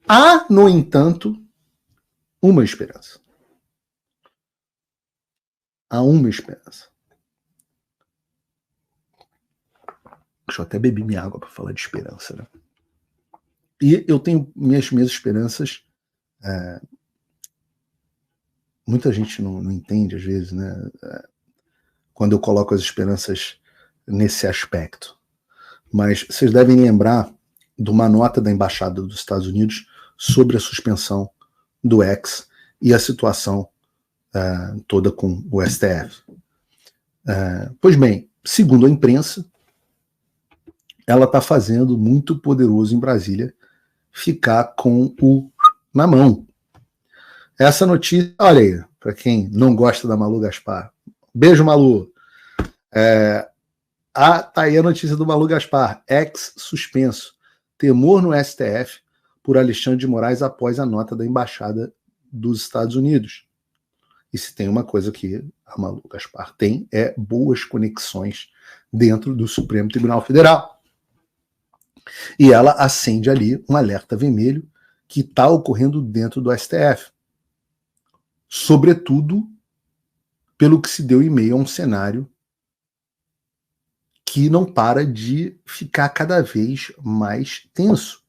Há, no entanto, uma esperança. Há uma esperança. Deixa eu até beber minha água para falar de esperança, né? E eu tenho minhas esperanças. Muita gente não entende, às vezes, né? Quando eu coloco as esperanças nesse aspecto. Mas vocês devem lembrar de uma nota da Embaixada dos Estados Unidos sobre a suspensão do X e a situação toda com o STF. Pois bem, segundo a imprensa, ela está fazendo muito poderoso em Brasília ficar com o na mão. Essa notícia, olha aí, para quem não gosta da Malu Gaspar. Beijo, Malu. Tá aí a notícia do Malu Gaspar. Ex suspenso. Temor no STF por Alexandre de Moraes após a nota da Embaixada dos Estados Unidos. E se tem uma coisa que a Malu Gaspar tem, é boas conexões dentro do Supremo Tribunal Federal. E ela acende ali um alerta vermelho que está ocorrendo dentro do STF. Sobretudo pelo que se deu em meio a um cenário que não para de ficar cada vez mais tenso.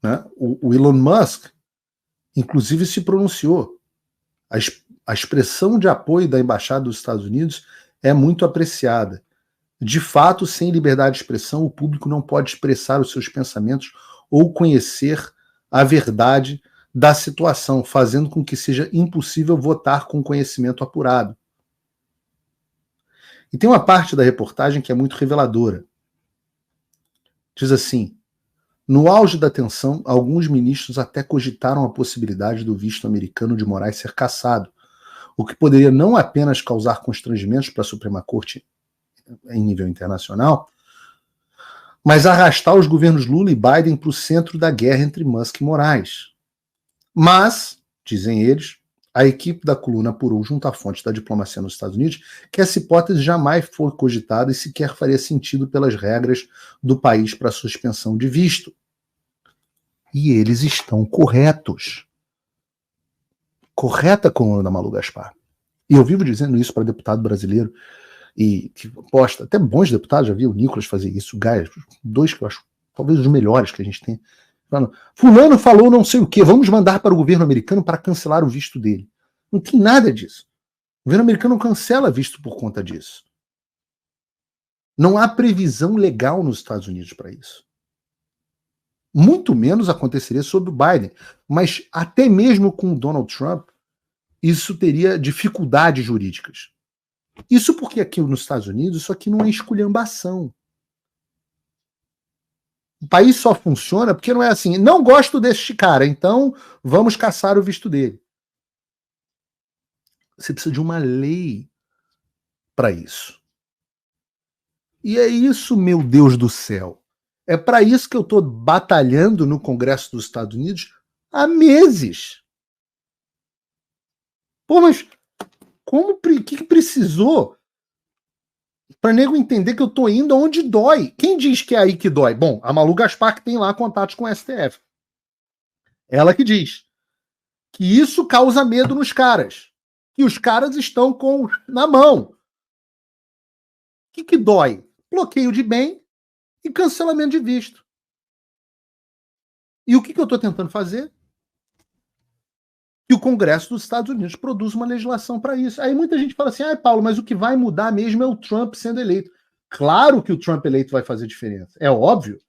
Né? O Elon Musk, inclusive, se pronunciou. A expressão de apoio da Embaixada dos Estados Unidos é muito apreciada. De fato, sem liberdade de expressão, o público não pode expressar os seus pensamentos ou conhecer a verdade da situação, fazendo com que seja impossível votar com conhecimento apurado. E tem uma parte da reportagem que é muito reveladora. Diz assim: no auge da tensão, alguns ministros até cogitaram a possibilidade do visto americano de Moraes ser cassado, o que poderia não apenas causar constrangimentos para a Suprema Corte em nível internacional, mas arrastar os governos Lula e Biden para o centro da guerra entre Musk e Moraes. Mas, dizem eles, a equipe da coluna apurou junto à fonte da diplomacia nos Estados Unidos que essa hipótese jamais foi cogitada e sequer faria sentido pelas regras do país para a suspensão de visto. E eles estão corretos. Correta com a da Malu Gaspar. E eu vivo dizendo isso para deputado brasileiro, e que posta, até bons deputados, já vi o Nicolas fazer isso, o Gaia, dois que eu acho talvez os melhores que a gente tem. Fulano falou não sei o que, vamos mandar para o governo americano para cancelar o visto dele. Não tem nada disso. O governo americano não cancela visto por conta disso. Não há previsão legal nos Estados Unidos para isso. Muito menos aconteceria sob o Biden. Mas até mesmo com o Donald Trump, isso teria dificuldades jurídicas. Isso porque aqui nos Estados Unidos, isso aqui não é esculhambação. O país só funciona porque não é assim, não gosto deste cara, então vamos caçar o visto dele. Você precisa de uma lei para isso. E é isso, meu Deus do céu. É para isso que eu estou batalhando no Congresso dos Estados Unidos há meses. Pô, mas o que precisou para nego entender que eu tô indo aonde dói? Quem diz que é aí que dói? Bom, a Malu Gaspar que tem lá contatos com o STF. Ela que diz que isso causa medo nos caras. E os caras estão na mão. O que dói? Bloqueio de bem e cancelamento de visto. E o que eu estou tentando fazer? Que o Congresso dos Estados Unidos produza uma legislação para isso. Aí muita gente fala assim, Paulo, mas o que vai mudar mesmo é o Trump sendo eleito. Claro que o Trump eleito vai fazer diferença, é óbvio.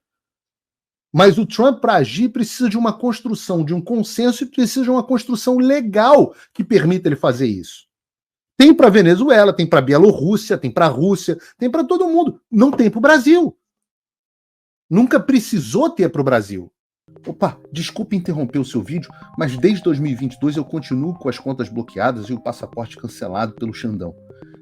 Mas o Trump, para agir, precisa de uma construção, de um consenso e precisa de uma construção legal que permita ele fazer isso. Tem para Venezuela, tem para Bielorrússia, tem para a Rússia, tem para todo mundo. Não tem para o Brasil. Nunca precisou ter para o Brasil. Opa, desculpe interromper o seu vídeo, mas desde 2022 eu continuo com as contas bloqueadas e o passaporte cancelado pelo Xandão.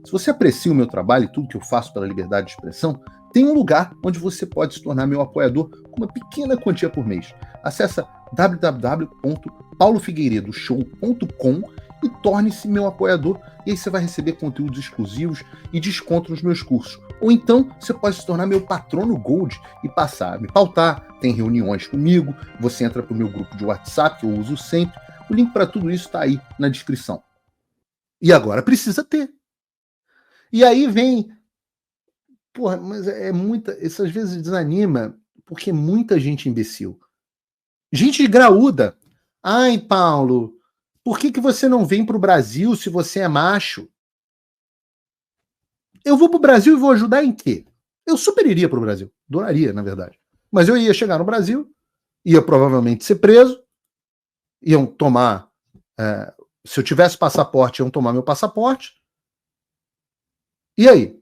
Se você aprecia o meu trabalho e tudo que eu faço pela liberdade de expressão, tem um lugar onde você pode se tornar meu apoiador com uma pequena quantia por mês. Acesse www.paulofigueiredoshow.com e torne-se meu apoiador. E aí você vai receber conteúdos exclusivos e desconto nos meus cursos. Ou então você pode se tornar meu patrono Gold e passar a me pautar. Tem reuniões comigo, você entra para o meu grupo de WhatsApp, que eu uso sempre. O link para tudo isso está aí na descrição. E agora precisa ter. E aí vem... Porra, mas é muita... Isso às vezes desanima, porque muita gente imbecil. Gente graúda. Ai, Paulo, por que você não vem para o Brasil se você é macho? Eu vou para o Brasil e vou ajudar em quê? Eu super iria para o Brasil. Adoraria, na verdade. Mas eu ia chegar no Brasil, ia provavelmente ser preso, iam tomar... se eu tivesse passaporte, iam tomar meu passaporte. E aí?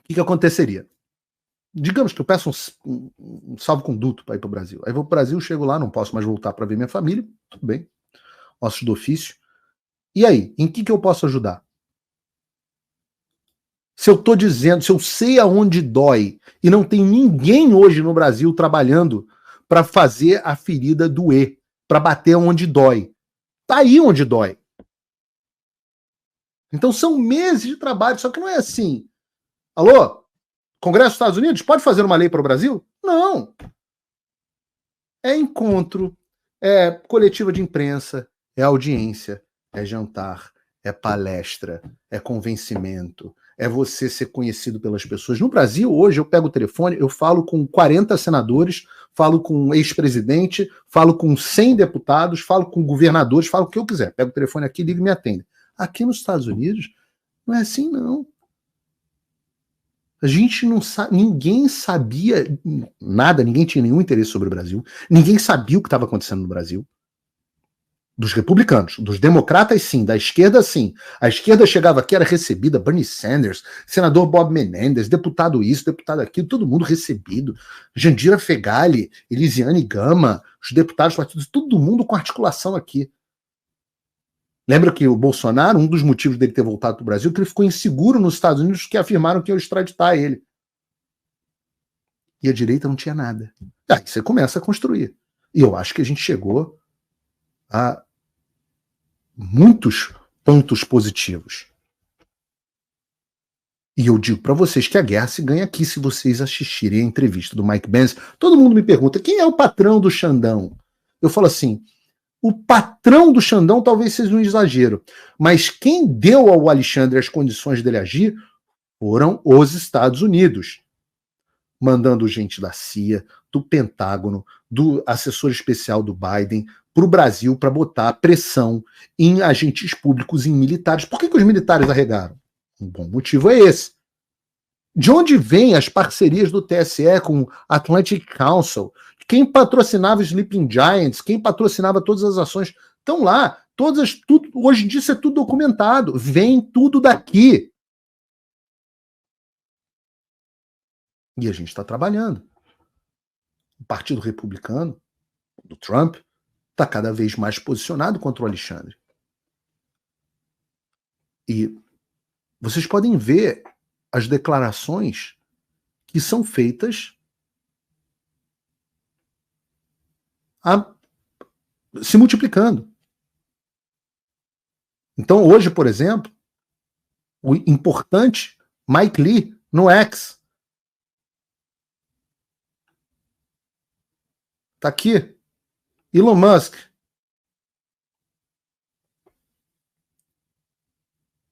O que aconteceria? Digamos que eu peço um salvo-conduto para ir para o Brasil. Aí vou para o Brasil, chego lá, não posso mais voltar para ver minha família. Tudo bem. Ossos do ofício. E aí? Em que eu posso ajudar? Se eu estou dizendo, se eu sei aonde dói e não tem ninguém hoje no Brasil trabalhando para fazer a ferida doer, para bater onde dói. Tá aí onde dói. Então são meses de trabalho, só que não é assim. Alô? Congresso dos Estados Unidos pode fazer uma lei para o Brasil? Não. É encontro, é coletiva de imprensa, é audiência, é jantar, é palestra, é convencimento, é você ser conhecido pelas pessoas. No Brasil, hoje, eu pego o telefone, eu falo com 40 senadores, falo com um ex-presidente, falo com 100 deputados, falo com governadores, falo o que eu quiser. Pego o telefone aqui, ligo e me atende. Aqui nos Estados Unidos, não é assim, não. A gente não sabe, ninguém sabia nada, ninguém tinha nenhum interesse sobre o Brasil, ninguém sabia o que estava acontecendo no Brasil. Dos republicanos, dos democratas sim, da esquerda sim. A esquerda chegava aqui, era recebida, Bernie Sanders, senador Bob Menendez, deputado isso, deputado aquilo, todo mundo recebido. Jandira Fegali, Elisiane Gama, os deputados partidos, todo mundo com articulação aqui. Lembra que o Bolsonaro, um dos motivos dele ter voltado para o Brasil, que ele ficou inseguro nos Estados Unidos, que afirmaram que iam extraditar ele. E a direita não tinha nada. Aí você começa a construir. E eu acho que a gente chegou a muitos pontos positivos. E eu digo para vocês que a guerra se ganha aqui se vocês assistirem a entrevista do Mike Pence. Todo mundo me pergunta, quem é o patrão do Xandão? Eu falo assim, o patrão do Xandão talvez seja um exagero, mas quem deu ao Alexandre as condições dele agir foram os Estados Unidos, mandando gente da CIA, do Pentágono, do assessor especial do Biden para o Brasil para botar pressão em agentes públicos, em militares. Por que os militares arregaram? Um bom motivo é esse. De onde vêm as parcerias do TSE com Atlantic Council? Quem patrocinava Sleeping Giants, quem patrocinava todas as ações, estão lá. Tudo, hoje em dia isso é tudo documentado. Vem tudo daqui. E a gente está trabalhando. O Partido Republicano, do Trump, está cada vez mais posicionado contra o Alexandre. E vocês podem ver as declarações que são feitas se multiplicando. Então, hoje, por exemplo, o importante Mike Lee no X. Tá aqui. Elon Musk.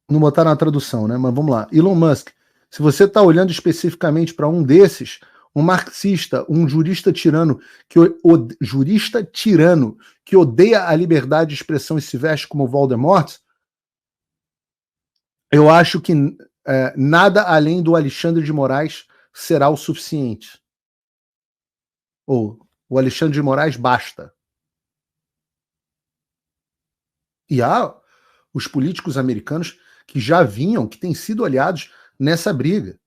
Não botaram na tradução, né? Mas vamos lá. Elon Musk. Se você está olhando especificamente para um desses, um marxista, um jurista tirano que odeia a liberdade de expressão e se veste como Voldemort, eu acho que nada além do Alexandre de Moraes será o suficiente. Ou o Alexandre de Moraes basta. E há os políticos americanos que já vinham, que têm sido aliados nessa briga.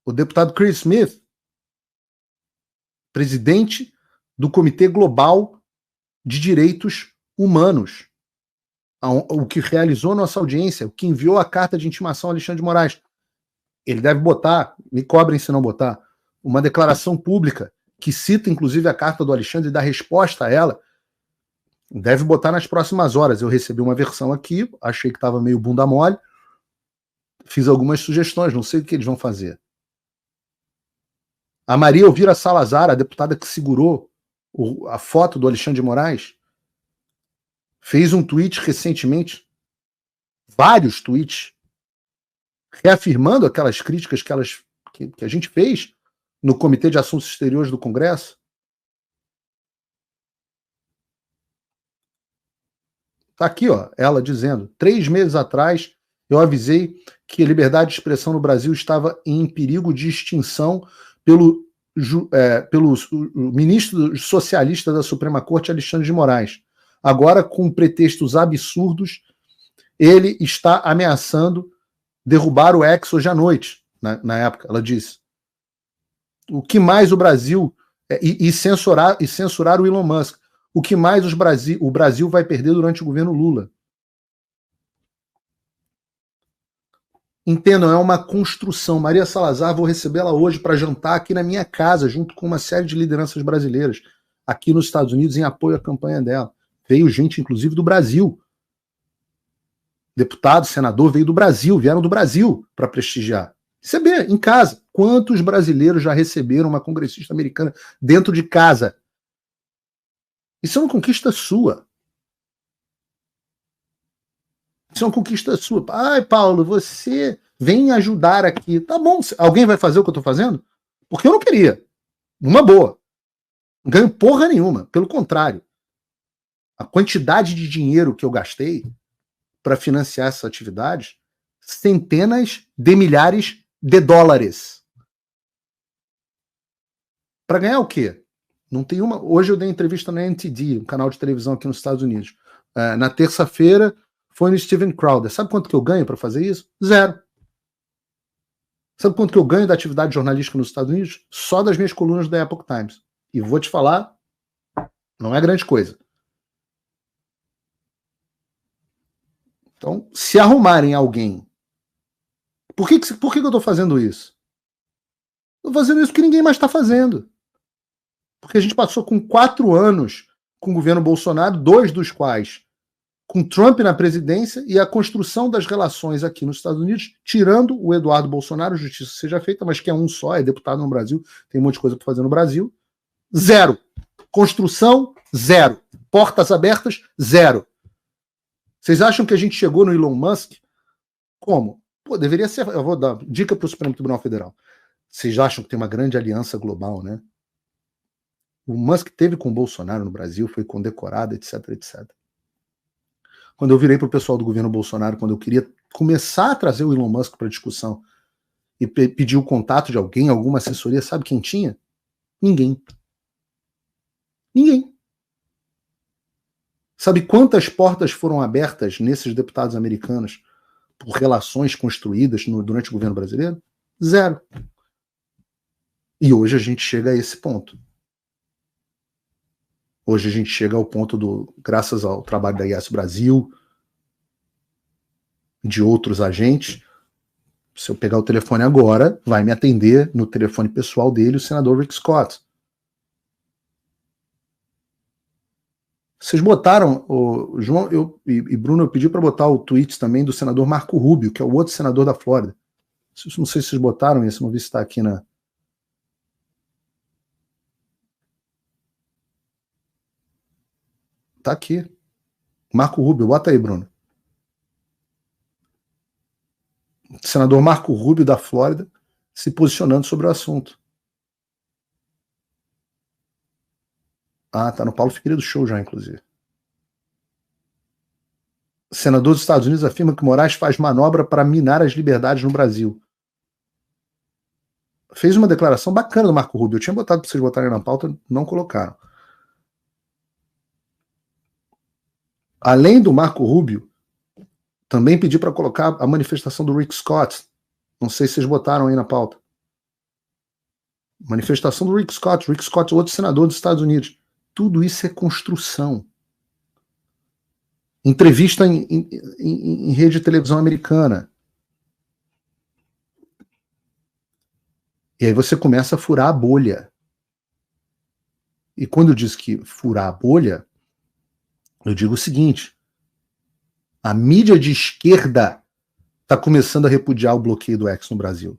O deputado Chris Smith, presidente do Comitê Global de Direitos Humanos, o que realizou nossa audiência, o que enviou a carta de intimação ao Alexandre de Moraes. Ele deve botar, me cobrem se não botar, uma declaração pública que cita inclusive a carta do Alexandre e dá resposta a ela. Deve botar nas próximas horas. Eu recebi uma versão aqui, achei que estava meio bunda mole, fiz algumas sugestões, não sei o que eles vão fazer. A Maria Elvira Salazar, a deputada que segurou a foto do Alexandre de Moraes, fez um tweet recentemente, vários tweets, reafirmando aquelas críticas que a gente fez no Comitê de Assuntos Exteriores do Congresso. Está aqui, ó, ela dizendo, 3 meses atrás eu avisei que a liberdade de expressão no Brasil estava em perigo de extinção pelo ministro socialista da Suprema Corte, Alexandre de Moraes. Agora, com pretextos absurdos, ele está ameaçando derrubar o X hoje à noite, na época, ela disse. O que mais o Brasil... E censurar o Elon Musk. O que mais o Brasil vai perder durante o governo Lula? Entendam, é uma construção. Maria Salazar, vou recebê-la hoje para jantar aqui na minha casa, junto com uma série de lideranças brasileiras, aqui nos Estados Unidos, em apoio à campanha dela. Veio gente, inclusive, do Brasil. Deputado, senador, veio do Brasil, vieram do Brasil para prestigiar. Receber, em casa. Quantos brasileiros já receberam uma congressista americana dentro de casa? Isso é uma conquista sua. Isso é uma conquista sua. Ai, Paulo, você vem ajudar aqui. Tá bom, alguém vai fazer o que eu estou fazendo? Porque eu não queria. Numa boa. Não ganho porra nenhuma. Pelo contrário. A quantidade de dinheiro que eu gastei para financiar essa atividade, centenas de milhares de dólares. Para ganhar o quê? Não tem uma. Hoje eu dei entrevista na NTD, um canal de televisão aqui nos Estados Unidos. Na terça-feira foi no Steven Crowder. Sabe quanto que eu ganho para fazer isso? 0. Sabe quanto que eu ganho da atividade jornalística nos Estados Unidos? Só das minhas colunas da Epoch Times. E vou te falar, não é grande coisa. Então, se arrumarem alguém... Por que eu estou fazendo isso? Estou fazendo isso porque ninguém mais está fazendo. Porque a gente passou com 4 anos com o governo Bolsonaro, 2 dos quais com Trump na presidência, e a construção das relações aqui nos Estados Unidos, tirando o Eduardo Bolsonaro, justiça seja feita, mas que é um só, é deputado no Brasil, tem um monte de coisa para fazer no Brasil. 0. Construção, 0. Portas abertas, 0. Vocês acham que a gente chegou no Elon Musk? Como? Pô, deveria ser... Eu vou dar dica para o Supremo Tribunal Federal. Vocês acham que tem uma grande aliança global, né? O Musk teve com o Bolsonaro no Brasil, foi condecorado, etc, etc. Quando eu virei para o pessoal do governo Bolsonaro, quando eu queria começar a trazer o Elon Musk para discussão e pedir o contato de alguém, alguma assessoria, sabe quem tinha? Ninguém. Ninguém. Sabe quantas portas foram abertas nesses deputados americanos por relações construídas durante o governo brasileiro? 0. E hoje a gente chega a esse ponto. Hoje a gente chega ao ponto graças ao trabalho da IAS Brasil, de outros agentes. Se eu pegar o telefone agora, vai me atender no telefone pessoal dele o senador Rick Scott. Vocês botaram, João e Bruno, eu pedi para botar o tweet também do senador Marco Rubio, que é o outro senador da Flórida. Não sei se vocês botaram isso, não vi se está aqui na... Tá aqui. Marco Rubio, bota aí, Bruno. Senador Marco Rubio, da Flórida, se posicionando sobre o assunto. Ah, tá no Paulo Figueiredo Show já, inclusive. O senador dos Estados Unidos afirma que Moraes faz manobra para minar as liberdades no Brasil. Fez uma declaração bacana do Marco Rubio. Eu tinha botado para vocês botarem na pauta, não colocaram. Além do Marco Rubio, também pedi para colocar a manifestação do Rick Scott. Não sei se vocês botaram aí na pauta. Manifestação do Rick Scott. Rick Scott, outro senador dos Estados Unidos. Tudo isso é construção. Entrevista em rede de televisão americana. E aí você começa a furar a bolha. E quando eu disse que furar a bolha, Eu digo o seguinte: a mídia de esquerda está começando a repudiar o bloqueio do X no Brasil.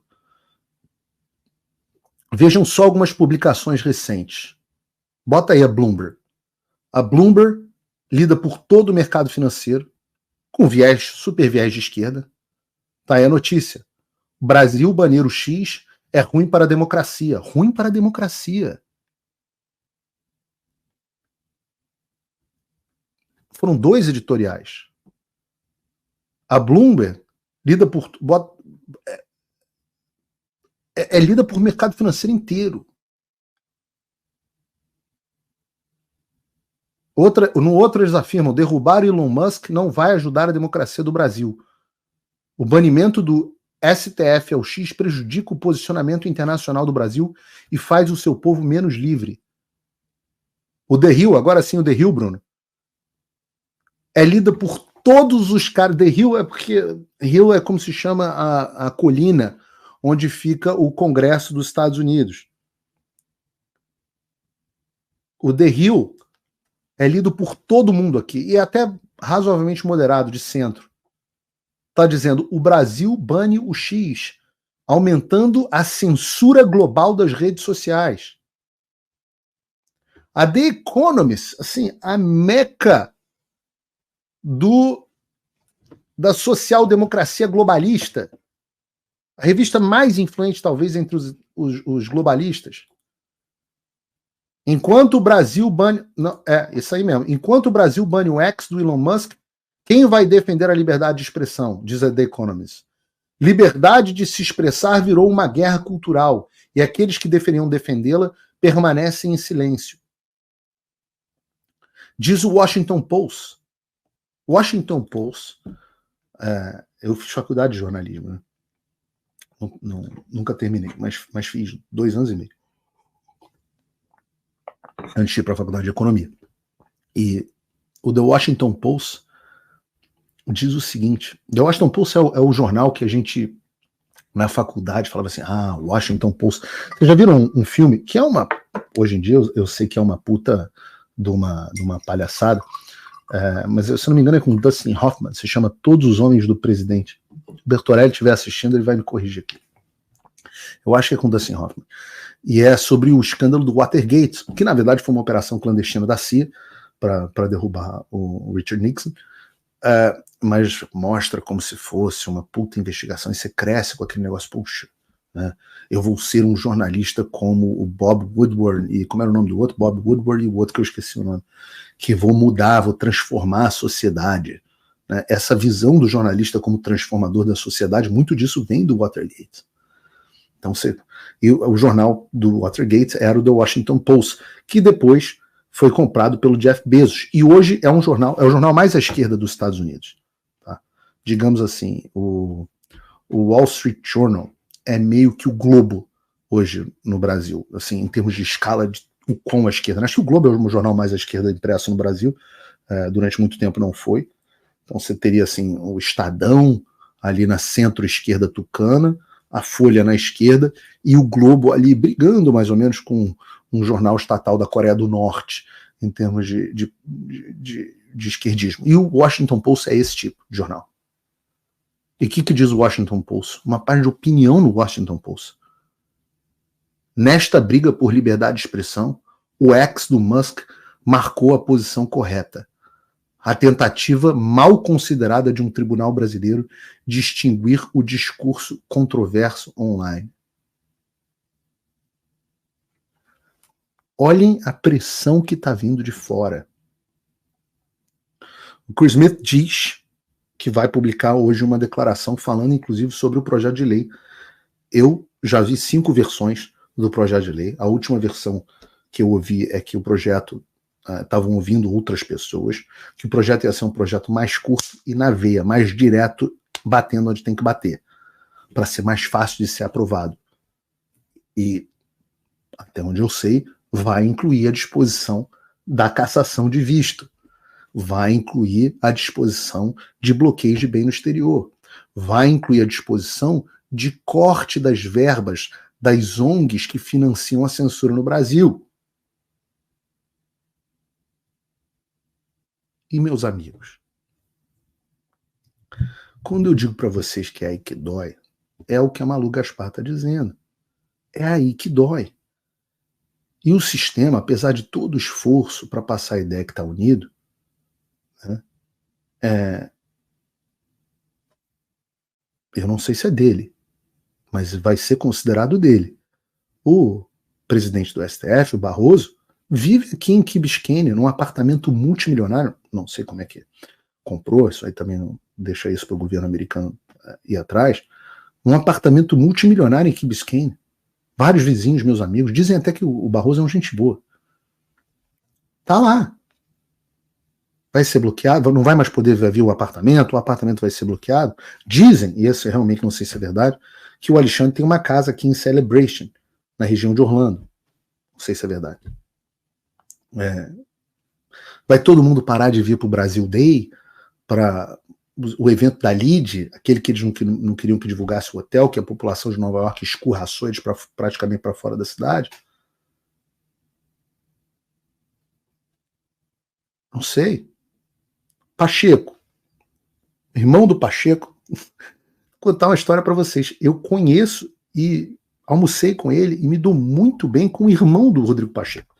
Vejam só algumas publicações recentes. Bota aí a Bloomberg. A Bloomberg lida por todo o mercado financeiro, com viés, super viés de esquerda. Tá aí a notícia. Brasil banir o X é ruim para a democracia. Ruim para a democracia. Foram 2 editoriais. A Bloomberg lida por lida por mercado financeiro inteiro. No outro eles afirmam: derrubar Elon Musk não vai ajudar a democracia do Brasil. O banimento do STF ao X prejudica o posicionamento internacional do Brasil e faz o seu povo menos livre. O The Hill, agora sim o The Hill, Bruno, é lida por todos os caras. The Hill é porque Hill é como se chama a colina onde fica o Congresso dos Estados Unidos. O The Hill é lido por todo mundo aqui, e é até razoavelmente moderado, de centro. Está dizendo: o Brasil bane o X, aumentando a censura global das redes sociais. A The Economist, assim, a meca da social-democracia globalista, a revista mais influente, talvez, entre os globalistas. Enquanto o Brasil bane... Não, isso aí mesmo. Enquanto o Brasil bane o X do Elon Musk, quem vai defender a liberdade de expressão? Diz a The Economist. Liberdade de se expressar virou uma guerra cultural, e aqueles que deveriam defendê-la permanecem em silêncio. Diz o Washington Post. Washington Post... eu fiz faculdade de jornalismo, né? Nunca terminei, mas fiz 2 anos e meio antes de ir para a faculdade de economia. E o The Washington Post diz o seguinte: The Washington Post é o jornal que a gente na faculdade falava assim: Washington Post. Vocês já viram um filme que é uma... Hoje em dia eu sei que é uma puta de uma palhaçada, mas se eu não me engano é com Dustin Hoffman, se chama Todos os Homens do Presidente. Se o Bertorelli estiver assistindo, ele vai me corrigir aqui. Eu acho que é com Dustin Hoffman. E é sobre o escândalo do Watergate, que na verdade foi uma operação clandestina da CIA para derrubar o Richard Nixon, mas mostra como se fosse uma puta investigação, e você cresce com aquele negócio: puxa, né? Eu vou ser um jornalista como o Bob Woodward, e como era o nome do outro? Bob Woodward e o outro que eu esqueci o nome, que vou mudar, vou transformar a sociedade. Né? Essa visão do jornalista como transformador da sociedade, muito disso vem do Watergate. Então, o jornal do Watergate era o The Washington Post, que depois foi comprado pelo Jeff Bezos, e hoje é o jornal mais à esquerda dos Estados Unidos. Tá? Digamos assim, o Wall Street Journal é meio que o Globo hoje no Brasil, assim, em termos de escala de o quão à esquerda. Acho que o Globo é o jornal mais à esquerda impresso no Brasil, durante muito tempo não foi. Então você teria assim o Estadão ali na centro-esquerda tucana, a Folha na esquerda, e o Globo ali brigando mais ou menos com um jornal estatal da Coreia do Norte, em termos de esquerdismo. E o Washington Post é esse tipo de jornal. E o que diz o Washington Post? Uma página de opinião no Washington Post. Nesta briga por liberdade de expressão, o X do Musk marcou a posição correta. A tentativa mal considerada de um tribunal brasileiro de extinguir o discurso controverso online. Olhem a pressão que está vindo de fora. O Chris Smith diz que vai publicar hoje uma declaração falando inclusive sobre o projeto de lei. Eu já vi 5 versões do projeto de lei. A última versão que eu ouvi é que o projeto estavam ouvindo outras pessoas, que o projeto ia ser um projeto mais curto e na veia, mais direto, batendo onde tem que bater, para ser mais fácil de ser aprovado. E, até onde eu sei, vai incluir a disposição da cassação de visto, vai incluir a disposição de bloqueio de bem no exterior, vai incluir a disposição de corte das verbas das ONGs que financiam a censura no Brasil. e meus amigos, quando eu digo para vocês que é aí que dói, é o que a Malu Gaspar está dizendo. É aí que dói. E o sistema, apesar de todo o esforço para passar a ideia que está unido, né, eu não sei se é dele, mas vai ser considerado dele. O presidente do STF, o Barroso, vive aqui em Key Biscayne, num apartamento multimilionário, não sei como é que comprou, isso aí também não deixa isso para o governo americano ir atrás, um apartamento multimilionário em Key Biscayne. Vários vizinhos, meus amigos, dizem até que o Barroso é um gente boa. Tá lá. Vai ser bloqueado, não vai mais poder ver o apartamento vai ser bloqueado. Dizem, e isso eu realmente não sei se é verdade, que o Alexandre tem uma casa aqui em Celebration, na região de Orlando. Não sei se é verdade. Vai todo mundo parar de vir para o Brasil Day, para o evento da LID, aquele que eles não queriam que divulgasse o hotel, que a população de Nova York escurraçou eles praticamente para fora da cidade? Não sei. Pacheco, irmão do Pacheco, vou contar uma história para vocês. Eu conheço e almocei com ele e me dou muito bem com o irmão do Rodrigo Pacheco,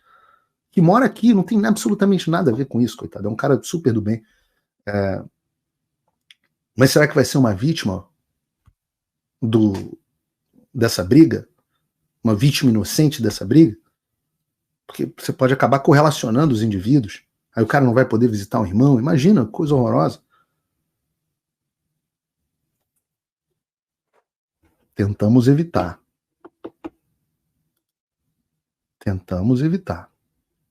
que mora aqui, não tem absolutamente nada a ver com isso, coitado. É um cara super do bem. Mas será que vai ser uma vítima dessa briga? Uma vítima inocente dessa briga? Porque você pode acabar correlacionando os indivíduos. Aí o cara não vai poder visitar um irmão. Imagina, coisa horrorosa. Tentamos evitar. Tentamos evitar.